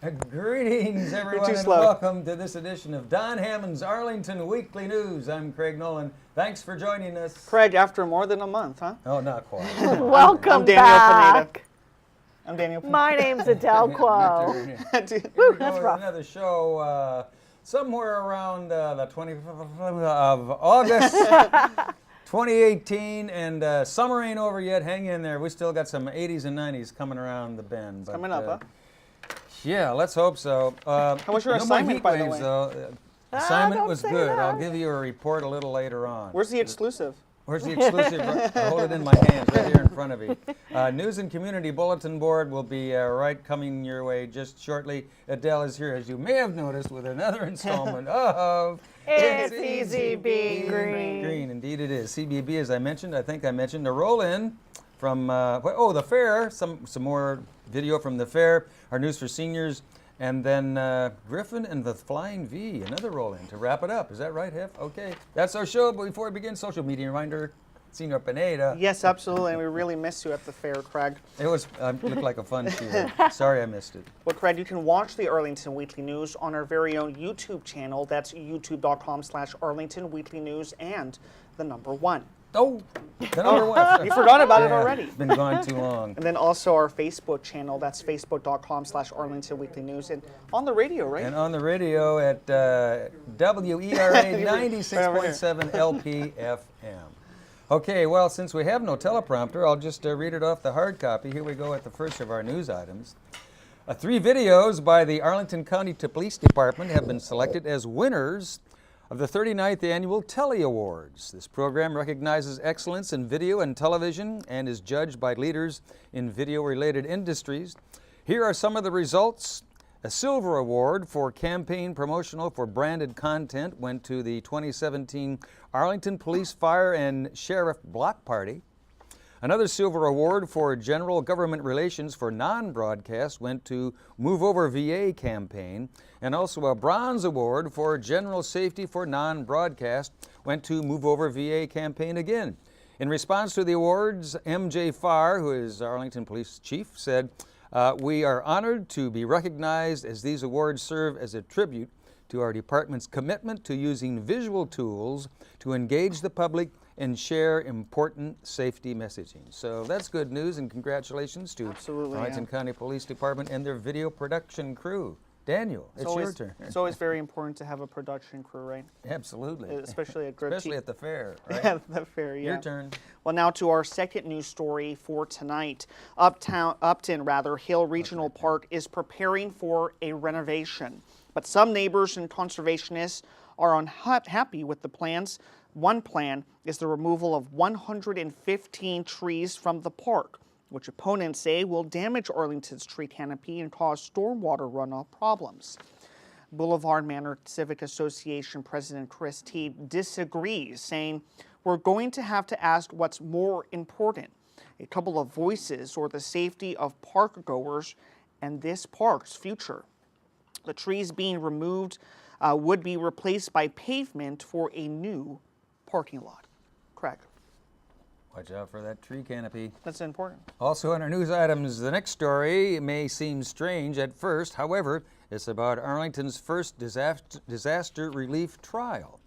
Greetings, everyone, and welcome to this edition of Don Hammond's Arlington Weekly News. I'm Craig Nolan. Thanks for joining us. Craig, after more than a month, huh? Oh, not quite. Welcome I'm Daniel back. Pineda. I'm Daniel Pineda. My name's Adele Quo. Woo, that's rough. Another show somewhere around the 25th of August, 2018, and summer ain't over yet. Hang in there. We still got some 80s and 90s coming around the bend. But, Coming up, huh? Yeah, let's hope so. How was your assignment, by the way? Assignment was say good. that. I'll give you a report a little later on. Where's the exclusive? Where's the exclusive? I hold it in my hands right here in front of you. News and Community Bulletin Board will be right coming your way just shortly. Adele is here, as you may have noticed, with another installment of It's Easy Being Green. Green, indeed it is. CBB, as I mentioned, I think I mentioned, a roll-in from, the fair, some more video from the fair, our news for seniors, and then Griffin and the Flying V, another roll-in to wrap it up. Is that right, Hef? Okay. That's our show, but before we begin, social media reminder, Senior Pineda. Yes, absolutely, and we really missed you at the fair, Craig. It was looked like a fun show. Sorry I missed it. Well, Craig, you can watch the Arlington Weekly News on our very own YouTube channel. That's youtube.com/Arlington Weekly News and the number 1. Oh, the number one. You forgot about it already. It's been gone too long. And then also our Facebook channel. That's facebook.com/Arlington Weekly News. And on the radio, right? And on the radio at WERA 96.7 LPFM. Okay, well, since we have no teleprompter, I'll just read it off the hard copy. Here we go at the first of our news items. 3 videos by the Arlington County Police Department have been selected as winners of the 39th Annual Telly Awards. This program recognizes excellence in video and television and is judged by leaders in video-related industries. Here are some of the results. A silver award for campaign promotional for branded content went to the 2017 Arlington Police Fire and Sheriff Block Party. Another silver award for general government relations for non-broadcast went to Move Over VA campaign, and also a bronze award for general safety for non-broadcast went to Move Over VA campaign again. In response to the awards, MJ Farr, who is Arlington Police Chief, said, "We are honored to be recognized as these awards serve as a tribute to our department's commitment to using visual tools to engage the public and share important safety messaging." So that's good news, and congratulations to Arlington County Police Department and their video production crew. Daniel, it's your turn. It's always very important to have a production crew, right? Absolutely. Especially at Especially at the fair, right? Yeah, the fair, yeah. Your turn. Well, now to our second news story for tonight. Upton, Hill Regional Park is preparing for a renovation. But some neighbors and conservationists are unhappy with the plans. One plan is the removal of 115 trees from the park, which opponents say will damage Arlington's tree canopy and cause stormwater runoff problems. Boulevard Manor Civic Association President Chris Teed disagrees, saying, "We're going to have to ask what's more important, a couple of voices or the safety of park goers and this park's future." The trees being removed would be replaced by pavement for a new parking lot. Craig. Watch out for that tree canopy. That's important. Also in our news items, the next story may seem strange at first. However, it's about Arlington's first disaster relief trial.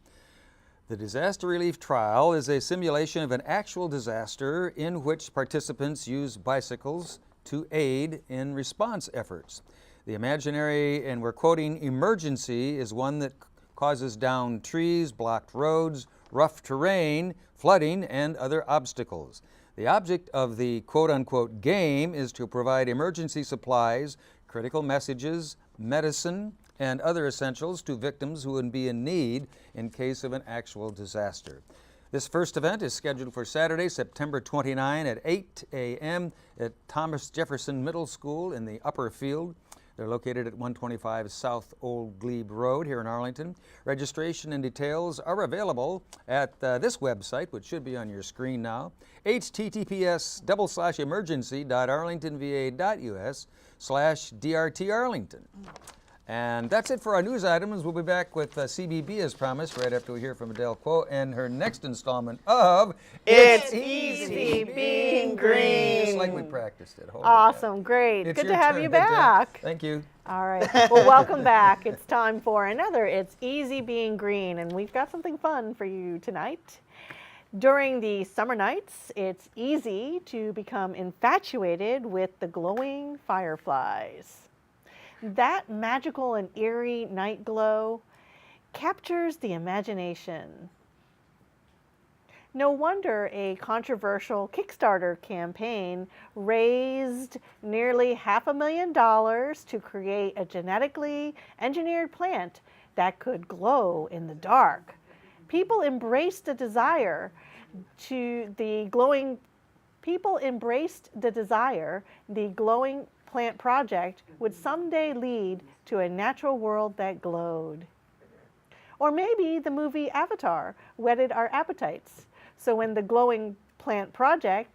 The disaster relief trial is a simulation of an actual disaster in which participants use bicycles to aid in response efforts. The imaginary, and we're quoting, emergency is one that causes downed trees, blocked roads, rough terrain, flooding, and other obstacles. The object of the quote-unquote game is to provide emergency supplies, critical messages, medicine, and other essentials to victims who would be in need in case of an actual disaster. This first event is scheduled for Saturday, September 29 at 8 a.m. at Thomas Jefferson Middle School in the Upper Field. They're located at 125 South Old Glebe Road here in Arlington. Registration and details are available at this website, which should be on your screen now, https://emergency.arlingtonva.us/DRTArlington. And that's it for our news items. We'll be back with CBB as promised right after we hear from Adele Quo and her next installment of It's Easy Being Green. like we practiced it. Hold it Awesome, great. It's Good your to have turn. you Good job. back. Thank you. All right. Well, welcome back. It's time for another It's Easy Being Green, and we've got something fun for you tonight. During the summer nights, it's easy to become infatuated with the glowing fireflies. That magical and eerie night glow captures the imagination. No wonder a controversial Kickstarter campaign raised nearly $500,000 to create a genetically engineered plant that could glow in the dark. People embraced the desire the glowing plant project would someday lead to a natural world that glowed. Or maybe the movie Avatar whetted our appetites. So when the Glowing Plant Project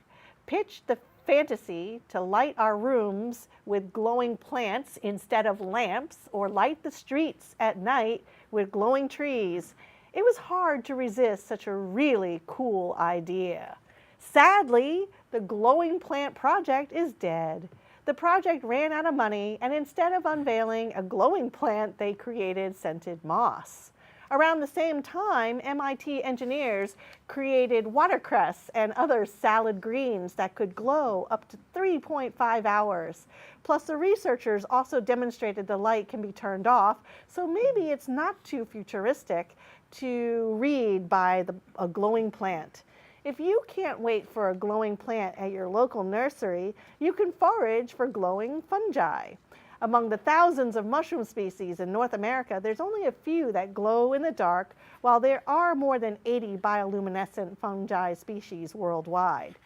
pitched the fantasy to light our rooms with glowing plants instead of lamps, or light the streets at night with glowing trees, it was hard to resist such a really cool idea. Sadly, the Glowing Plant Project is dead. The project ran out of money, and instead of unveiling a glowing plant, they created scented moss. Around the same time, MIT engineers created watercress and other salad greens that could glow up to 3.5 hours. Plus, the researchers also demonstrated the light can be turned off, so maybe it's not too futuristic to read by a glowing plant. If you can't wait for a glowing plant at your local nursery, you can forage for glowing fungi. Among the thousands of mushroom species in North America, there's only a few that glow in the dark, while there are more than 80 bioluminescent fungi species worldwide.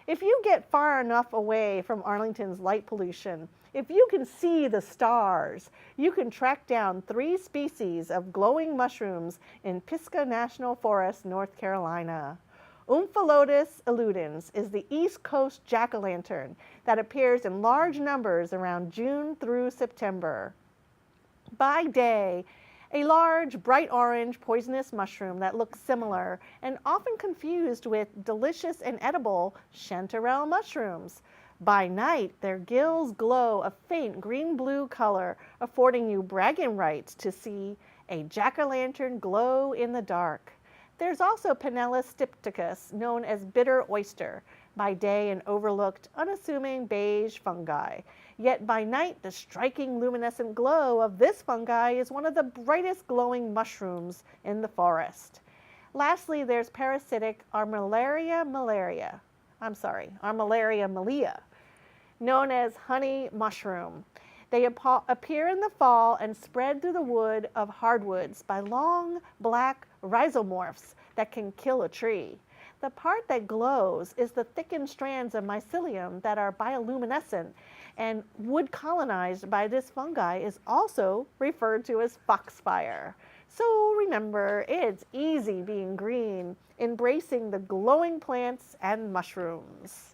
If you get far enough away from Arlington's light pollution, if you can see the stars, you can track down 3 species of glowing mushrooms in Pisgah National Forest, North Carolina. Omphalotus illudens is the East Coast jack-o'-lantern that appears in large numbers around June through September. By day, a large, bright orange, poisonous mushroom that looks similar and often confused with delicious and edible chanterelle mushrooms. By night, their gills glow a faint green-blue color, affording you bragging rights to see a jack-o'-lantern glow in the dark. There's also Pinella stypticus, known as bitter oyster, by day an overlooked, unassuming beige fungi. Yet by night, the striking luminescent glow of this fungi is one of the brightest glowing mushrooms in the forest. Lastly, there's parasitic Armillaria malea, known as honey mushroom. They appear in the fall and spread through the wood of hardwoods by long, black rhizomorphs that can kill a tree. The part that glows is the thickened strands of mycelium that are bioluminescent, and wood colonized by this fungi is also referred to as foxfire. So remember, it's easy being green, embracing the glowing plants and mushrooms.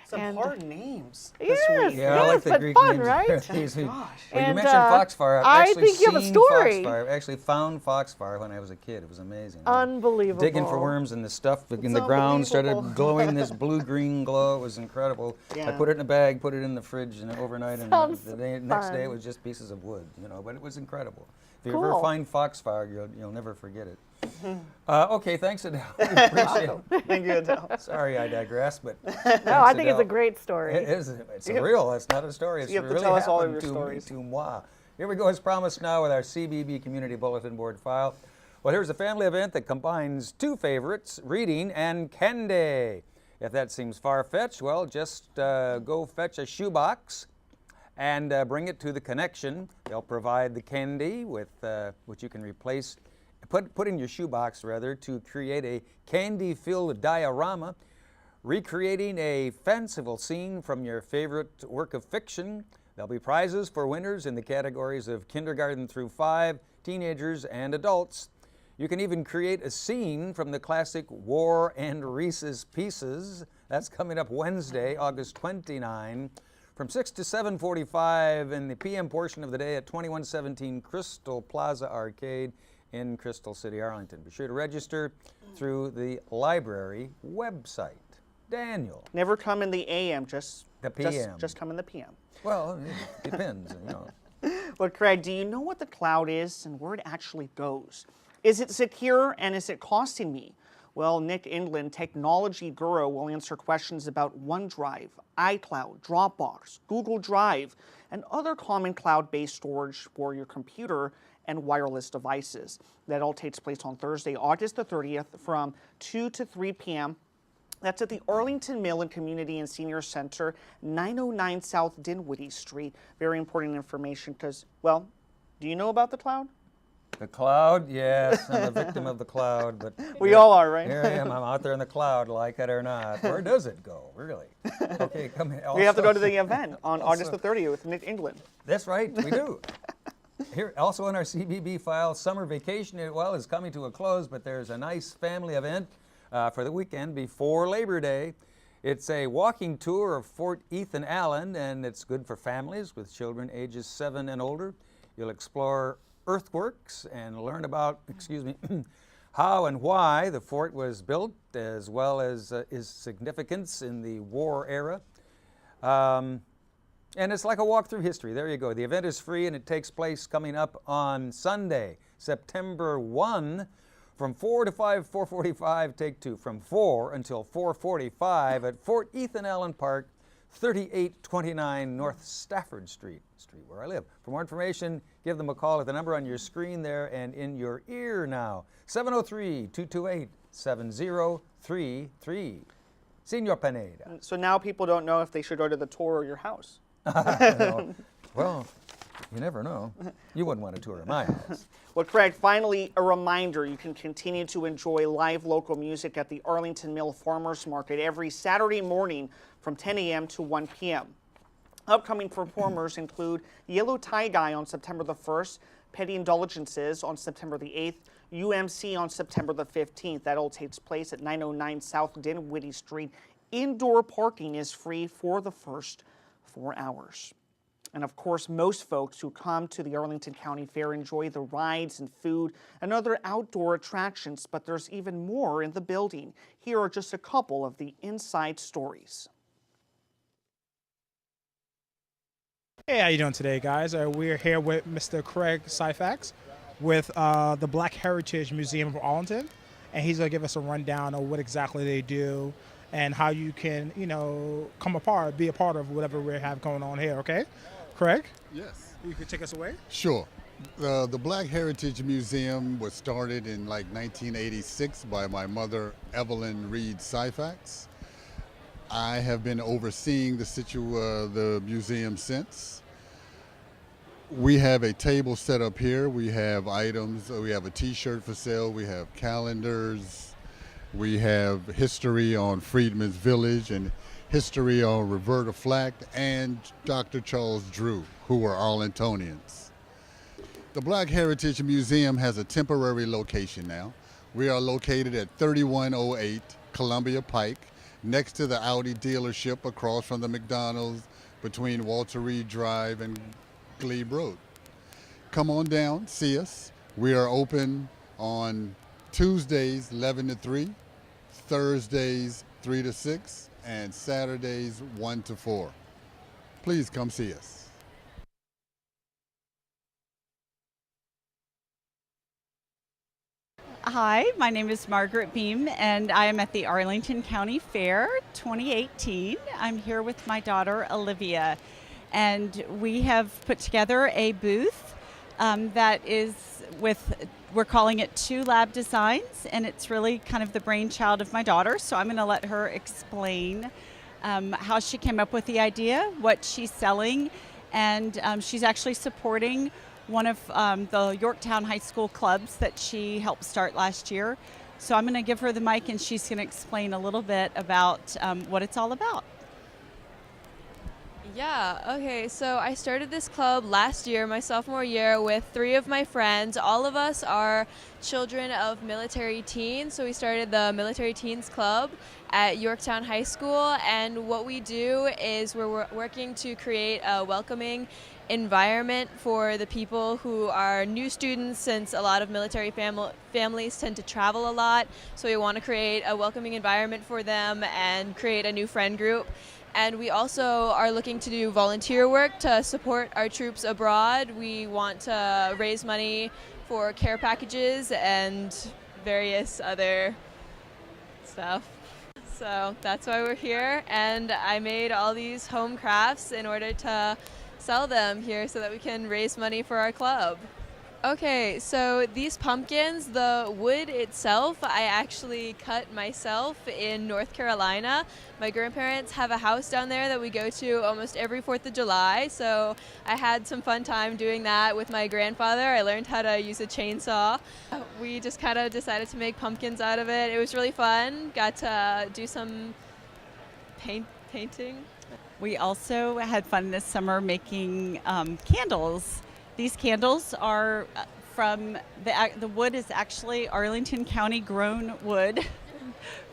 Some hard names Yes, this week. Yeah, I like the but Greek fun, names. right? Gosh. Gosh. Well, you And, mentioned foxfire. I've I actually think you have a seen story. Foxfire. I actually found foxfire when I was a kid. It was amazing. Unbelievable. Digging for worms and the stuff in the ground started glowing this blue-green glow. It was incredible. I Yeah. put it in a bag, put it in the fridge overnight, and Sounds the next day it fun. was just pieces of wood. But it was incredible. If you ever Cool. find foxfire, you'll never forget it. Okay, thanks, Adele. We appreciate it. Thank you, Adele. Sorry, I digress, but No, thanks, I think it's Adele. a great story. It is. It's real. It's not a story. It's You have to really tell us all of happened your to stories. me, to moi. Here we go, as promised now, with our CBB Community Bulletin Board file. Well, here's a family event that combines 2 favorites, reading and candy. If that seems far-fetched, well, just go fetch a shoebox and bring it to the connection. They'll provide the candy with which you can replace, put in your shoebox rather, to create a candy-filled diorama, recreating a fanciful scene from your favorite work of fiction. There'll be prizes for winners in the categories of kindergarten through 5, teenagers, and adults. You can even create a scene from the classic War and Reese's Pieces. That's coming up Wednesday, August 29, from 6 to 7:45 in the PM portion of the day at 2117 Crystal Plaza Arcade in Crystal City, Arlington. Be sure to register through the library website. Daniel. Never come in the AM, just The PM. Just come in the PM. Well, it depends, you know. Well, Craig, do you know what the cloud is and where it actually goes? Is it secure and is it costing me? Well, Nick England, technology guru, will answer questions about OneDrive, iCloud, Dropbox, Google Drive, and other common cloud-based storage for your computer and wireless devices. That all takes place on Thursday, August the 30th from 2 to 3 p.m. That's at the Arlington Mill and Community and Senior Center, 909 South Dinwiddie Street. Very important information because, well, do you know about the cloud? The cloud, yes, I'm a victim of the cloud, but We all are, right? here I am. I'm out there in the cloud, like it or not. Where does it go, really? Okay, come in. We have to go to the event on August the 30th with Nick England. That's right, we do. Here, also in our CBB file, summer vacation, well, is coming to a close, but there's a nice family event for the weekend before Labor Day. It's a walking tour of Fort Ethan Allen, and it's good for families with children ages 7 and older. You'll explore earthworks and learn about, how and why the fort was built, as well as its significance in the war era. And it's like a walk through history. There you go. The event is free and it takes place coming up on Sunday, September 1, from 4 to 4:45, take 2, from 4 until 4:45 at Fort Ethan Allen Park, 3829 North Stafford Street, where I live. For more information, give them a call at the number on your screen there and in your ear now, 703-228-7033. Senor Pineda. So now people don't know if they should go to the tour of your house. No. Well, you never know. You wouldn't want a tour of my house. Well, Craig, finally, a reminder, you can continue to enjoy live local music at the Arlington Mill Farmers Market every Saturday morning from 10 a.m. to 1 p.m. Upcoming performers include Yellow Tie Guy on September the 1st, Petty Indulgences on September the 8th, UMC on September the 15th. That all takes place at 909 South Dinwiddie Street. Indoor parking is free for the first 4 hours. And of course, most folks who come to the Arlington County Fair enjoy the rides and food and other outdoor attractions, but there's even more in the building. Here are just a couple of the inside stories. Hey, how you doing today, guys? We're here with Mr. Craig Syphax with the Black Heritage Museum of Arlington, and he's going to give us a rundown of what exactly they do and how you can, be a part of whatever we have going on here, okay? Craig? Yes. You can take us away? Sure. The Black Heritage Museum was started in 1986 by my mother, Evelyn Reed Syphax. I have been overseeing the museum since. We have a table set up here. We have items. We have a T-shirt for sale. We have calendars. We have history on Freedman's Village and history on Roberta Flack and Dr. Charles Drew, who were Arlingtonians. The Black Heritage Museum has a temporary location now. We are located at 3108 Columbia Pike, next to the Audi dealership across from the McDonald's between Walter Reed Drive and Glebe Road. Come on down, see us. We are open on Tuesdays 11 to 3, Thursdays 3 to 6, and Saturdays 1 to 4. Please come see us. Hi, my name is Margaret Beam, and I am at the Arlington County Fair 2018. I'm here with my daughter, Olivia, and we have put together a booth that is we're calling it Two Lab Designs, and it's really kind of the brainchild of my daughter, so I'm going to let her explain how she came up with the idea, what she's selling, and she's actually supporting one of the Yorktown High School clubs that she helped start last year. So I'm going to give her the mic and she's going to explain a little bit about what it's all about. Yeah, okay, so I started this club last year, my sophomore year, with 3 of my friends. All of us are children of military teens, so we started the Military Teens Club at Yorktown High School, and what we do is we're working to create a welcoming environment for the people who are new students, since a lot of military families tend to travel a lot, so we want to create a welcoming environment for them and create a new friend group. And we also are looking to do volunteer work to support our troops abroad. We want to raise money for care packages and various other stuff. So that's why we're here, and I made all these home crafts in order to sell them here so that we can raise money for our club. Okay, so these pumpkins, the wood itself, I actually cut myself in North Carolina. My grandparents have a house down there that we go to almost every 4th of July, so I had some fun time doing that with my grandfather. I learned how to use a chainsaw. We just kind of decided to make pumpkins out of it. It was really fun. Got to do some painting. We also had fun this summer making candles. These candles are from the wood is actually Arlington County grown wood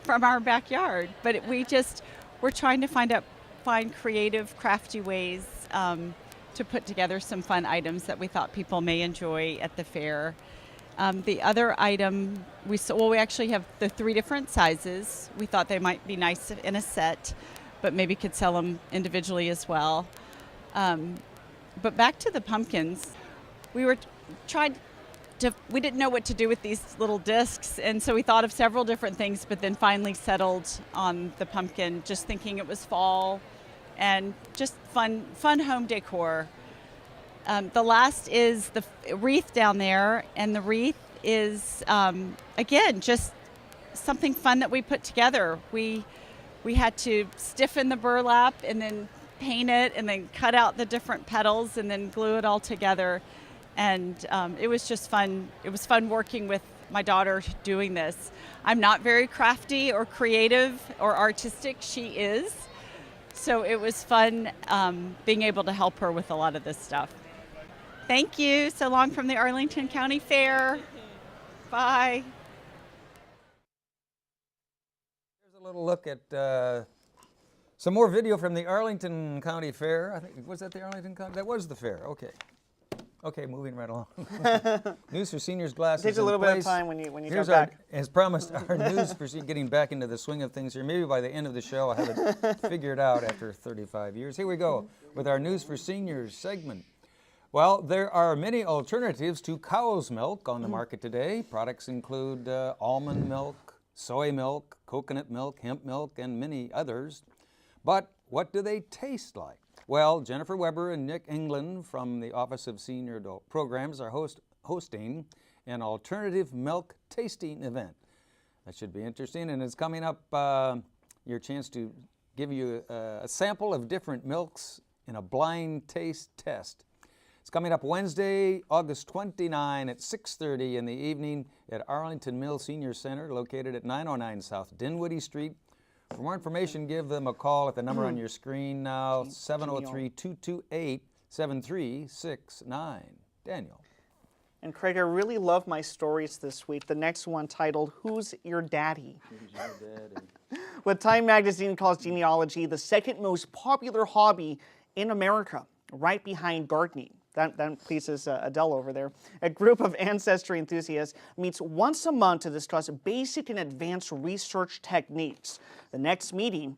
from our backyard. But we're trying to find creative, crafty ways to put together some fun items that we thought people may enjoy at the fair. The other item we actually have the 3 different sizes. We thought they might be nice in a set, but maybe could sell them individually as well. But back to the pumpkins, we didn't know what to do with these little discs, and so we thought of several different things, but then finally settled on the pumpkin, just thinking it was fall and just fun home decor. The last is the wreath down there, and the wreath is, again, just something fun that we put together. We had to stiffen the burlap and then paint it and then cut out the different petals and then glue it all together. And it was just fun. It was fun working with my daughter doing this. I'm not very crafty or creative or artistic. She is. So it was fun being able to help her with a lot of this stuff. Thank you. So long from the Arlington County Fair. Bye. Here's a little look at some more video from the Arlington County Fair. I think, was that the Arlington County? That was the fair. Okay. Okay, moving right along. News for Seniors glasses. It takes a little bit of time when you Here's come back. As promised, our news for getting back into the swing of things here. Maybe by the end of the show, I'll have it figured out after 35 years. Here we go with our News for Seniors segment. Well, there are many alternatives to cow's milk on the market today. Products include almond milk, soy milk, coconut milk, hemp milk, and many others. But what do they taste like? Well, Jennifer Weber and Nick England from the Office of Senior Adult Programs are hosting an alternative milk tasting event. That should be interesting, and it's coming up, your chance to give you a sample of different milks in a blind taste test. It's coming up Wednesday, August 29 at 6:30 in the evening at Arlington Mills Senior Center, located at 909 South Dinwiddie Street. For more information, give them a call at the number on your screen now, 703-228-7369. Daniel. And Craig, I really love my stories this week. The next one titled, Who's Your Daddy? Who's your daddy? What Time Magazine calls genealogy the second most popular hobby in America, right behind gardening. That pleases Adele over there. A group of ancestry enthusiasts meets once a month to discuss basic and advanced research techniques. The next meeting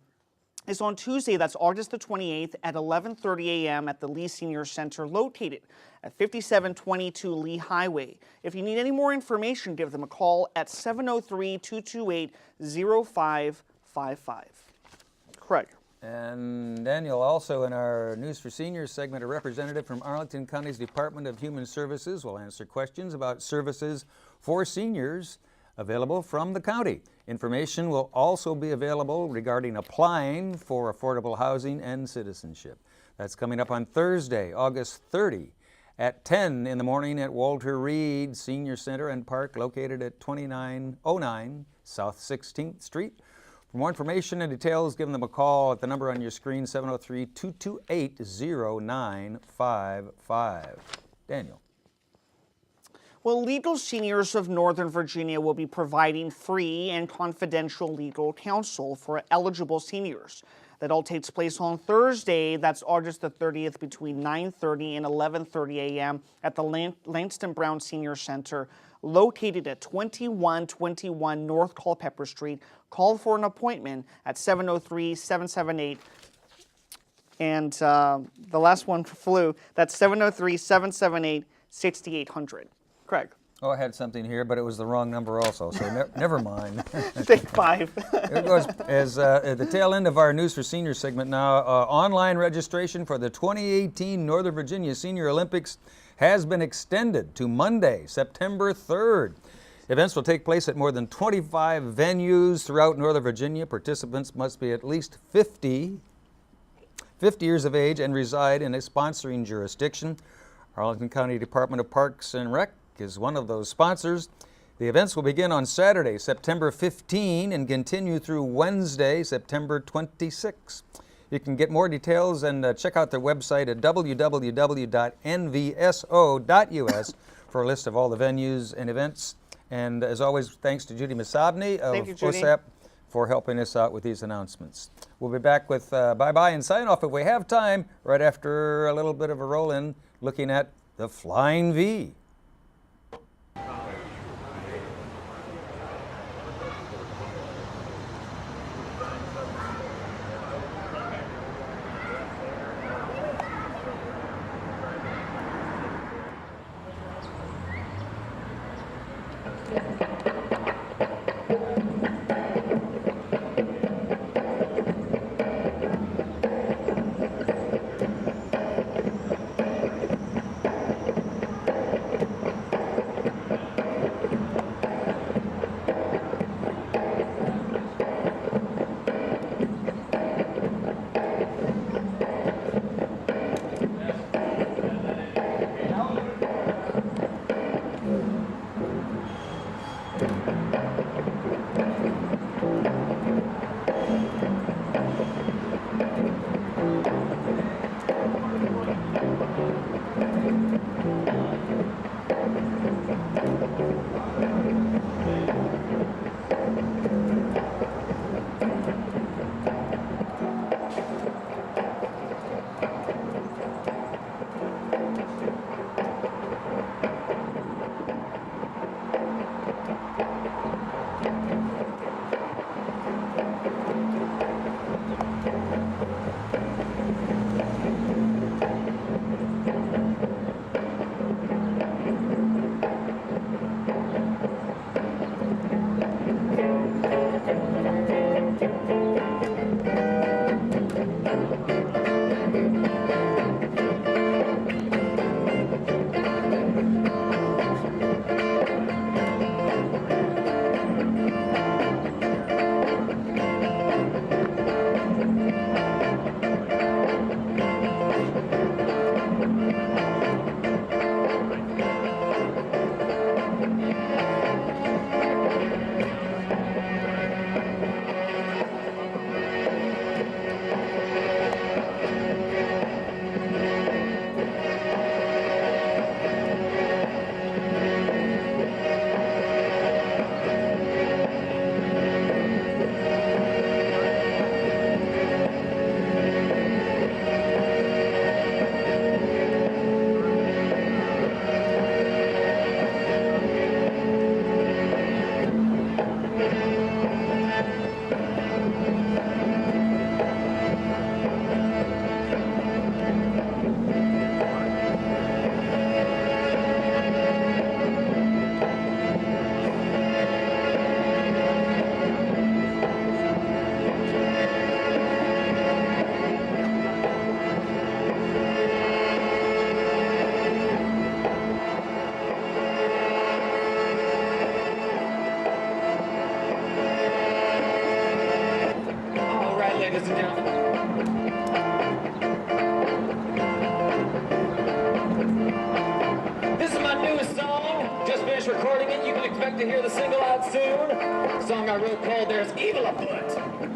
is on Tuesday, that's August the 28th at 11:30 a.m. at the Lee Senior Center, located at 5722 Lee Highway. If you need any more information, give them a call at 703-228-0555. Craig. And Daniel, also in our News for Seniors segment, a representative from Arlington County's Department of Human Services will answer questions about services for seniors available from the county. Information will also be available regarding applying for affordable housing and citizenship. That's coming up on Thursday, August 30 at 10 in the morning at Walter Reed Senior Center and Park, located at 2909 South 16th Street. For more information and details, give them a call at the number on your screen, 703-228-0955. Daniel. Well, Legal Seniors of Northern Virginia will be providing free and confidential legal counsel for eligible seniors. That all takes place on Thursday, that's August the 30th, between 9:30 and 11:30 a.m. at the Langston Brown Senior Center, located at 2121 North Culpeper Street. Call for an appointment at 703-778. And the last one flew. That's 703-778-6800. Craig. Oh, I had something here, but it was the wrong number also, so never mind. Take 5. It goes as at the tail end of our News for Seniors segment now. Online registration for the 2018 Northern Virginia Senior Olympics has been extended to Monday, September 3rd. Events will take place at more than 25 venues throughout Northern Virginia. Participants must be at least 50 years of age and reside in a sponsoring jurisdiction. Arlington County Department of Parks and Rec is one of those sponsors. The events will begin on Saturday, September 15, and continue through Wednesday, September 26. You can get more details and check out their website at www.nvso.us for a list of all the venues and events. And as always, thanks to Judy Masabny of OSAP for helping us out with these announcements. We'll be back with bye-bye and sign-off if we have time, right after a little bit of a roll-in, looking at the Flying V. recording it. You can expect to hear the single out soon. A song I wrote called There's Evil Afoot.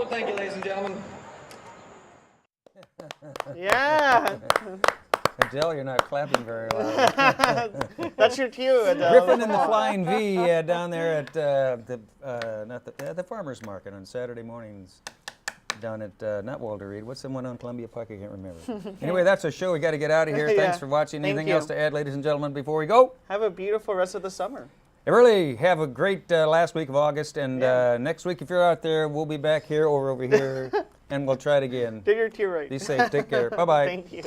Thank you, ladies and gentlemen. Yeah. Adele, you're not clapping very loud. That's your cue, Adele. Griffin and the Flying V down there at the farmers market on Saturday mornings down at not Walter Reed. What's the one on Columbia Park? I can't remember. Anyway, that's our show. We got to get out of here. Yeah. Thanks for watching. Thank Anything you. else to add, ladies and gentlemen, before we go? Have a beautiful rest of the summer. Really have a great last week of August, and next week, if you're out there, we'll be back here or over here, and we'll try it again. Did your cue right. Be safe. Take care. Bye-bye. Thank you.